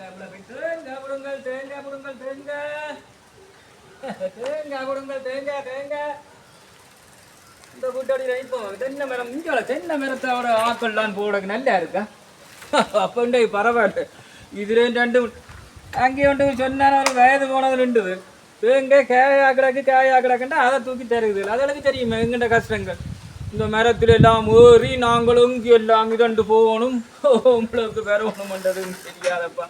தேங்காய் கொடுங்கள் தேங்காய் கொடுங்கள் தேங்காய் தேங்காய் கொடுங்கள் தேங்காய் தேங்காய் இந்த கூட்டடியில் இப்போ தென்னை மரம் இங்கே தென்னை மரத்தோட ஆக்கள்லாம் போட நல்லா இருக்கா அப்போ பரவாயில்ல இது ரெண்டு அங்கே ஒன்று சொன்னாலும் ஒரு வயது போனது ரெண்டுது தேங்காய் காயா கிடக்குன்னா அதை தூக்கி தருகுது அதெல்லாம் தெரியுமா எங்கிட்ட கஷ்டங்கள் இந்த மரத்துல எல்லாம் ஏறி நாங்களும் இங்கே எல்லாம் இதண்டு போகணும் உங்களுக்கு வேற ஒன்றும் பண்ணுறதுன்னு தெரியாதப்பா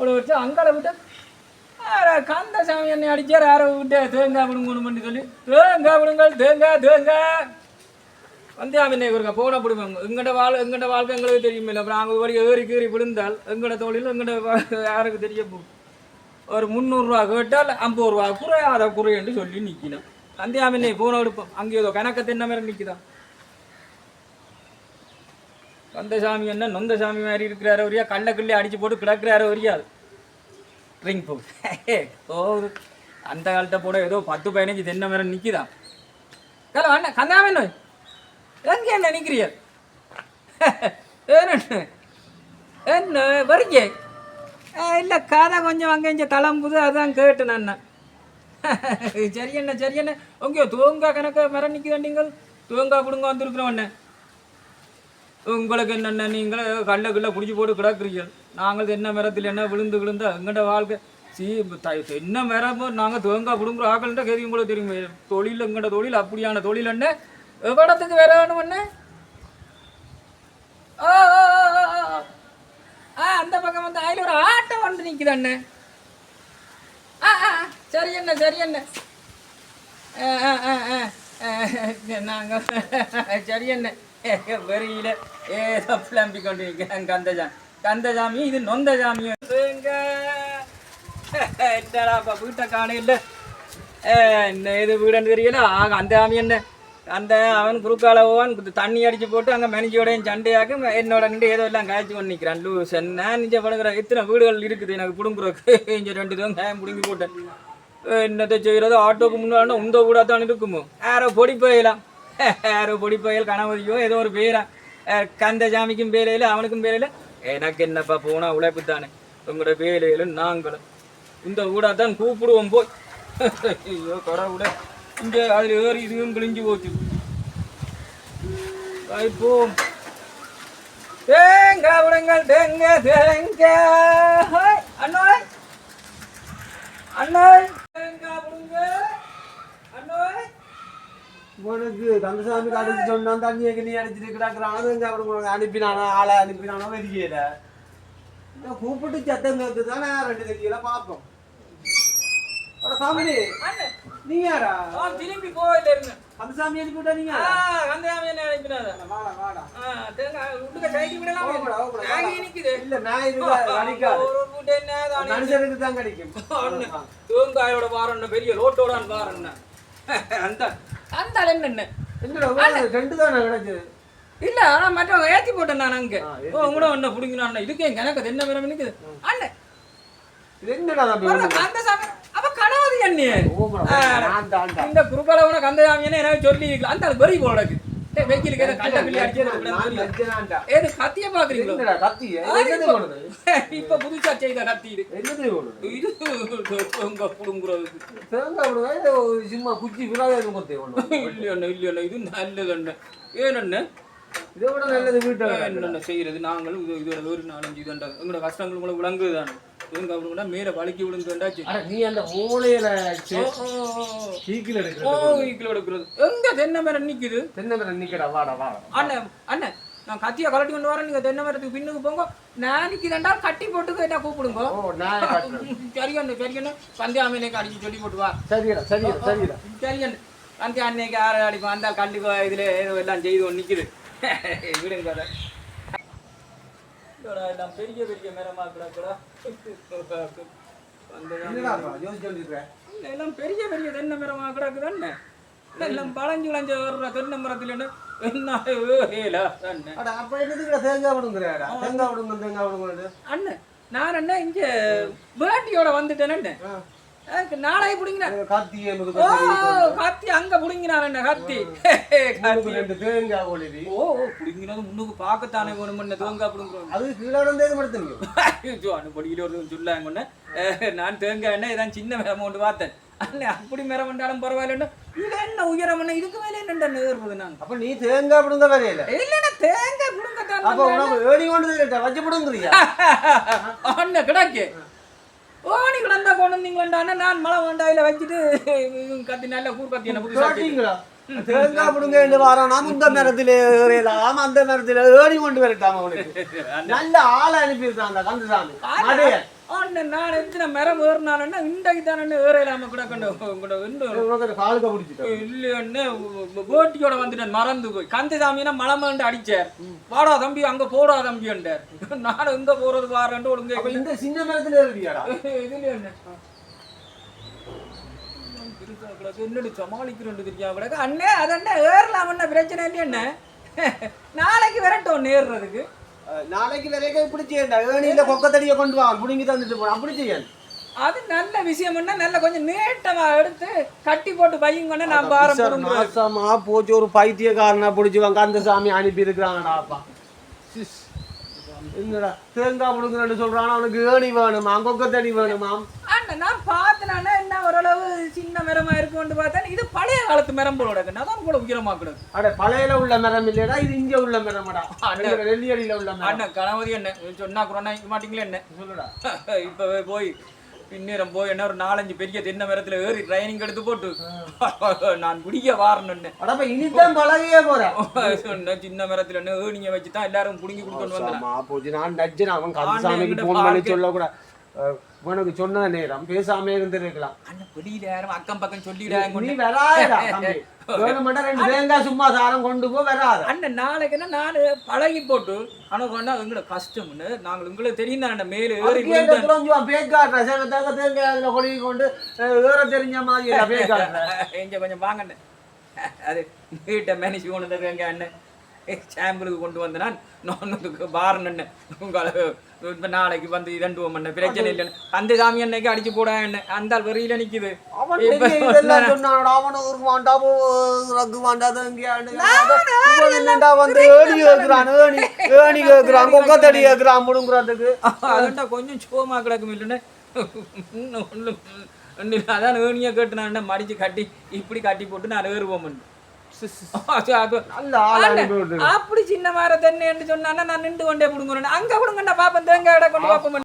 ஒரு வருஷம் அங்கால விட்டு கந்தசாமி என்னை அடிச்சார் யாரை விட்டு தேங்காய் விடுங்கன்னு பண்ணி சொல்லி தேங்காய் விடுங்கள் தேங்காய் தேங்காய் வந்தியாமின்னை இருக்கா போன பிடிப்பாங்க எங்கள்கிட்ட வாழ்க்கை எங்களுக்கு தெரியுமே இல்லை அப்புறம் நாங்கள் வழி ஏறி கீறி விழுந்தால் எங்களோட தொழில் எங்கள்கிட்ட யாருக்கு தெரிய போகும் ஒரு 300 கேட்டால் 50 ரூபா குறையாத குறைன்னு சொல்லி நிற்கணும் வந்தியாமின்னை போன எடுப்போம் அங்கே ஏதோ கணக்க தென்ன மாதிரி நிற்குதான் கந்தசாமி என்ன நொந்தசாமி மாதிரி இருக்கிறாரு வரியா கள்ளக்கிள்ளி அடிச்சு போட்டு கிடக்கிறாரு வரியாது ட்ரிங்க் போகுது அந்த காலத்தை போட ஏதோ 10-15 தென்னை மரம் நிற்கிதான் கல அண்ணன் கந்தாமி நோய் எங்கே என்ன நிற்கிறீ என்ன வரீங்க இல்லை கதை கொஞ்சம் அங்கே இங்கே தளம்புது அதான் கேட்டு நான் சரி என்ன உங்க தூங்கா கணக்க மரம் நிற்க நீங்கள் தூங்கா பிடுங்க வந்துருக்குறோண்ணே உங்களுக்கு என்னென்ன நீங்கள் கல்ல பிடிச்சி போட்டு கிடக்குறீங்க நாங்கள் தென்னை மரத்தில் என்ன விழுந்து எங்கள்ட வாழ்க்கை தென்னை மரம் நாங்கள் தேங்காய் பிடுங்குற ஆக்கள்கிட்ட கேதி உங்களுக்கு தெரியுமே தொழில் எங்கள்ட தொழில் அப்படியான தொழில் என்ன எவ்வளத்துக்கு வேற வேணும் என்ன அந்த பக்கம் வந்து அதில் ஒரு ஆட்டோ வந்து நிற்குது அண்ணே சரி என்ன நாங்கள் சரி என்ன வெறியில ஏதோ பிளம்பி கொண்டு நிற்கிறேன் கந்தசாமி இது நொந்தசாமி என்னடாப்பா வீட்டை காண இல்லை என்ன இது வீடுன்னு தெரியல அந்த சாமி என்ன அந்த அவன் குறுக்கால போவான் தண்ணி அடிச்சு போட்டு அங்கே மனைச்சியோடையும் சண்டையாக்க என்னோட நின்று ஏதோ எல்லாம் காய்ச்சி கொண்டு நிற்கிறான் லூஸ் என்ன நிஞ்ச படுகிற இத்தனை வீடுகள் இருக்குது எனக்கு பிடுங்குறக்கு இங்கே 2 இதுவும் காயம் பிடுங்கி போட்டேன் என்னத்தை செய்கிறது ஆட்டோக்கு முன்னாடி உந்த கூட தான் இருக்குமோ யாரோ பொடி புயல் கணவதியோ ஏதோ ஒரு பேரா கந்தசாமிக்கும் பேரையில் அவனுக்கும் பேரையில் எனக்கு என்னப்பா போனால் உழைப்பு தானே உங்களோட வேலையிலும் நாங்களும் இந்த ஊடா தான் கூப்பிடுவோம் போய் ஐயோ கடவுட இங்கே அதில் ஏறி இதுவும் கிழிஞ்சு போச்சு இப்போ தேங்காய் விடுங்கள் தேங்காய் அண்ணாய் தேங்காய் விடுங்க அண்ணாய் உனக்கு கந்தசாமி அடிச்சு சொன்னா தண்ணியை நீ அடிச்சுட்டு கிடக்குறானோ தேங்காய் விடுங்க அனுப்பினானோ ஆளை அனுப்பினானோ வெறியல கூப்பிட்டு சத்தம் கேட்டு தானே 2 தெரியல பார்ப்போம் சாமி நீ யாரா திரும்பி கோயில இருங்க கந்தசாமி அனுப்பிவிட்டா நீங்க கந்தசாமி என்ன அனுப்பினாத வாடா தேங்காய் விட்டுக்க சைக்கிள் விடலாம் நாகி நிக்குது இல்ல நான் இது அடிக்காது ஒரு கூட்ட என்ன மனுஷனுக்கு தான் கிடைக்கும் தேங்காயோட வாரண்ண பெரிய லோட்டோட வாரண்ண அந்த என்ன என்னடா 2 தானே கிடைச்சது இல்ல ஆனா மற்றவங்க ஏத்தி போட்டேன் நான் அங்க உங்களோட ஒன்ன புடிங்கணும் இதுக்கு என் கணக்கு என்ன மரம் நிக்குது அண்ணன் என்னடா கந்தசாமி அப்ப கணவதி அண்ணே இந்த குருகாலவன கந்தசாமி என்ன சொல்லி அந்த வெறி போடக்கு வெக்கிலுக்கு ஏதோ கண்ட பிள்ளை அடிச்சு ஏது கத்திய பாக்குறீங்களா இப்ப புதுசா செய்த கத்தி இது உங்க புடுங்குறது சும்மா குச்சி விழாவே இல்ல இது நல்லது ஏன்னு இதை விட நல்லது வீட்டை என்னென்ன செய்யறது நாங்களும் இதோட ஒரு 4-5 இதுண்டா எங்களோட கஷ்டங்கள் உங்களுக்கு விளங்குதுதானே கூட மேல வலிக்கி விழுந்துண்டாச்சு நீ அந்த மூளையில கீக்கில எடுக்கிறது எங்க தென்னை மரம் நிக்குது தென்னை மரம் நிக்கடா வாடா அண்ணன் நான் கத்தியா கலட்டி கொண்டு வரேன் நீங்க தென்னை மரத்துக்கு பின்னுக்கு போங்க நான் நிக்கிறேன்டா கட்டி போட்டுக்கு என்ன கூப்பிடுங்க சரியண்ணு பந்தியாமனைக்கு அடிச்சு சொல்லி போட்டு வா சரியண்ணு பந்தியா அன்னைக்கு ஆறு அடிப்போம் அந்த கண்டிப்பா இதுல ஏதோ எல்லாம் செய்து ஒன்று நிக்குது விடுங்க எல்லாம் பெரிய மரமா கிடக்குடா எல்லாம் பெரிய தென்னை மரமா கிடக்குதானே எல்லாம் பழஞ்சு வர்ற தென்னை மரத்துல என்ன அண்ணன் நான் என்ன இங்க வேட்டியோட வந்துட்டேன் நாளைக்கு புடிங்கினா கத்தியே ஓ கத்தி அங்க புடிங்கினான் என்ன கத்தி கத்தி ரெண்டு தேங்காய் ஒளிவி ஓ புடிங்கினது முன்னுக்கு பார்க்கத்தானே வேணும் தேங்காய் புடுங்குறோம் அது கீழே இருந்தே படுத்துங்க படியில் ஒரு சொல்லாங்க நான் தேங்காய் என்ன இதான் சின்ன அமௌண்ட் பார்த்தேன் அண்ணே அப்படி மேரம் பண்ணாலும் பரவாயில்ல இது என்ன உயரம் என்ன இதுக்கு மேலே என்ன ஏறுறது நாங்க அப்ப நீ தேங்காய் பிடுங்க வரையில இல்லைன்னா தேங்காய் புடுங்கத்தான் அப்ப உனக்கு ஏடி கொண்டு வச்சு பிடுங்குறியா அண்ணே கிடக்கு ஓனி கிடந்தா கொண்டு வந்தீங்களாண்டா நான் மழை வண்டாயில வச்சுட்டு கத்தி நல்ல கூர் கத்தி என்ன கேட்டீங்களா தேங்காய் பிடுங்க என்று வாரம் நான் இந்த மரத்துல ஏறலாம் அந்த மரத்துல ஏறி கொண்டு வரட்டாம அவனுக்கு நல்ல ஆளை அனுப்பியிருக்கான் அந்த கந்தசாமி அடைய நான் எத்தனை மரம் ஏறினாலுன்னா இன்றைக்கு தானே ஏறலாம கூட கொண்டு காலுக்க பிடிச்சிட்டேன் இல்லைன்னு போட்டியோட வந்துட்டேன் மறந்து போய் கந்தசாமினா மலை மேண்டு அடிச்சார் வாடா தம்பி அங்க போடா தம்பின்றார் நானும் எங்க போறது வாரன்ட்டு ஒழுங்கு இந்த சின்ன மரத்துல ஏறியாடா இதுல என்ன என்னடி சமாளிக்கிறோம் தெரியா கூட அண்ணே அதண்ணே ஏறலாம் பிரச்சனை இல்லையா என்ன நாளைக்கு விரட்டும் ஏறுறதுக்கு நாளைக்கு வரைக்கும் இப்படி செய்யண்டா ஏனியில கொக்கத்தடியை கொண்டு வா புடுங்கி தந்துட்டு போ அப்படி செய்யணும் அது நல்ல விஷயம்னா நல்ல கொஞ்சம் நீட்டமா எடுத்து கட்டி போட்டு பையங்க நான் மாசமா போச்சு ஒரு பைத்தியக்காரனா பிடிச்சுவாங்க அந்த சாமி அனுப்பி இருக்கிறாங்கடாப்பா என்னடா தேங்காய் புடுங்குறேன்னு சொல்றான் அவனுக்கு ஏணி வேணுமா கொக்கத்தடி வேணுமா நான் பார்த்தேன்னா என்ன ஓரளவு சின்ன மரமா இருக்கும்னு பார்த்தேன் இது பழைய காலத்து மரம் போல அதான் கூட உயரமா கிடக்கு அட பழையில உள்ள மரம் இல்லடா இது இங்க உள்ள மரம்டா நெல்லியடியில உள்ள மரம் அண்ணன் கணவதி என்ன சொன்னா கூட மாட்டீங்களே என்ன சொல்லுடா இப்பவே போய் பின்னேரம் போய் என்ன ஒரு 4-5 பெரிய தென்னை மரத்துல ஏறி ட்ரைனிங் எடுத்து போட்டு நான் குடிக்க வாரணுன்னு அடப்ப இனிதான் பழகியே போறேன் சின்ன மரத்துல என்ன ஏணிங்க வச்சுதான் எல்லாரும் புடுங்கி கொடுக்கணும் வந்தேன் போச்சு நான் நஜ்ஜன் அவன் கந்தசாமிக்கு போன் பண்ணி சொல்ல கூட உனக்கு சொன்ன நேரம் பேசாம இருந்திருக்கலாம் அண்ணன் வெளியில யாரும் அக்கம் பக்கம் சொல்லிடாங்க நீ வராதடா தம்பி வேணுமெண்டா 2 தேங்காய் சும்மா சாரம் கொண்டு போ வராத அண்ணன் நாளைக்குன்னா நான் பழகி போட்டு ஆனா கொண்டா எங்களோட கஷ்டம்னு நாங்கள் உங்களுக்கு தெரியும் தான் மேல ஏறி பேக்காட்டுற சேனத்தாக தேங்காய் அதில் கொடி கொண்டு ஏற தெரிஞ்ச மாதிரி கொஞ்சம் கொஞ்சம் வாங்கண்ணே அது வீட்டை மேனேஜ் கொண்டு வந்துருக்காங்க அண்ணன் சாம்பிளுக்கு கொண்டு வந்த நான் பாருன்னு உங்களுக்கு இப்போ நாளைக்கு வந்து 2 மணி பிரச்சனை இல்லைன்னு அந்த சாமி அன்னைக்கு அடிச்சு போட என்ன அந்த வெறியில நிக்குது கொஞ்சம் சோமா கிடக்கும் இல்லைன்னு அதான் ஏணியா கேட்டு நான் மடிச்சு கட்டி இப்படி கட்டி போட்டு நான் ஏறுவோம் அப்படி சின்ன மரத்தை சொன்னா நான் நின்று கொண்டே புடுங்குறேன் அங்க புடுங்கண்டா பாப்பேன் தேங்காய் கொண்டு பாப்போம்